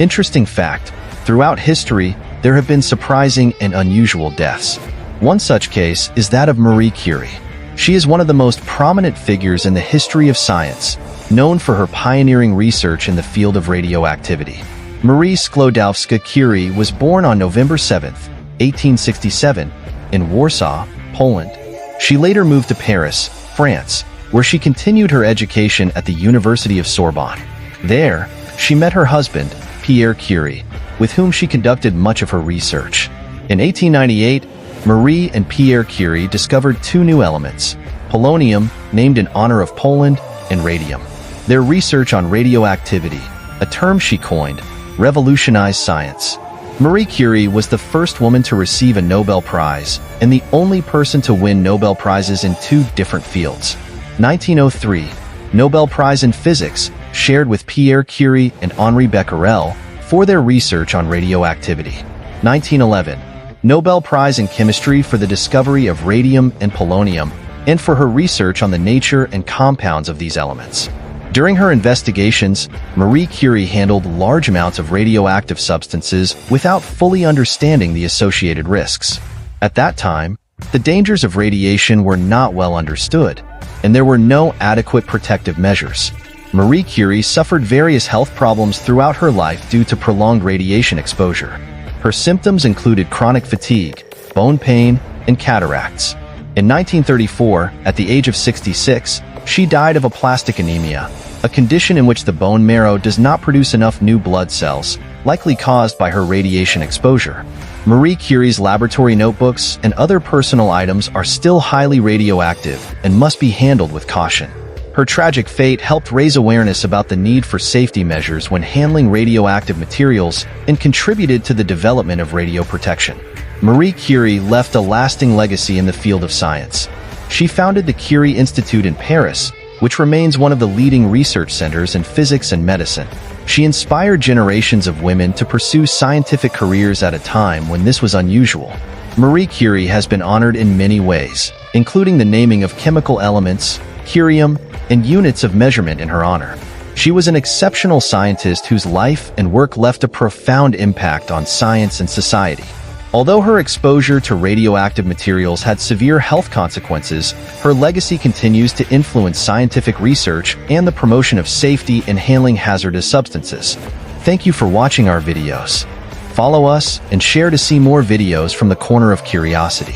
Interesting fact, throughout history, there have been surprising and unusual deaths. One such case is that of Marie Curie. She is one of the most prominent figures in the history of science, known for her pioneering research in the field of radioactivity. Marie Sklodowska-Curie was born on November 7, 1867, in Warsaw, Poland. She later moved to Paris, France, where she continued her education at the University of Sorbonne. There, she met her husband, Pierre Curie, with whom she conducted much of her research. In 1898, Marie and Pierre Curie discovered two new elements, polonium, named in honor of Poland, and radium. Their research on radioactivity, a term she coined, revolutionized science. Marie Curie was the first woman to receive a Nobel Prize and the only person to win Nobel Prizes in two different fields. 1903, Nobel Prize in Physics, shared with Pierre Curie and Henri Becquerel for their research on radioactivity. 1911, Nobel Prize in Chemistry for the discovery of radium and polonium, and for her research on the nature and compounds of these elements. During her investigations, Marie Curie handled large amounts of radioactive substances without fully understanding the associated risks. At that time, the dangers of radiation were not well understood, and there were no adequate protective measures. Marie Curie suffered various health problems throughout her life due to prolonged radiation exposure. Her symptoms included chronic fatigue, bone pain, and cataracts. In 1934, at the age of 66, she died of aplastic anemia, a condition in which the bone marrow does not produce enough new blood cells, likely caused by her radiation exposure. Marie Curie's laboratory notebooks and other personal items are still highly radioactive and must be handled with caution. Her tragic fate helped raise awareness about the need for safety measures when handling radioactive materials and contributed to the development of radioprotection. Marie Curie left a lasting legacy in the field of science. She founded the Curie Institute in Paris, which remains one of the leading research centers in physics and medicine. She inspired generations of women to pursue scientific careers at a time when this was unusual. Marie Curie has been honored in many ways, including the naming of chemical elements, curium, and units of measurement in her honor. She was an exceptional scientist whose life and work left a profound impact on science and society. Although her exposure to radioactive materials had severe health consequences, her legacy continues to influence scientific research and the promotion of safety in handling hazardous substances. Thank you for watching our videos. Follow us and share to see more videos from the Corner of Curiosity.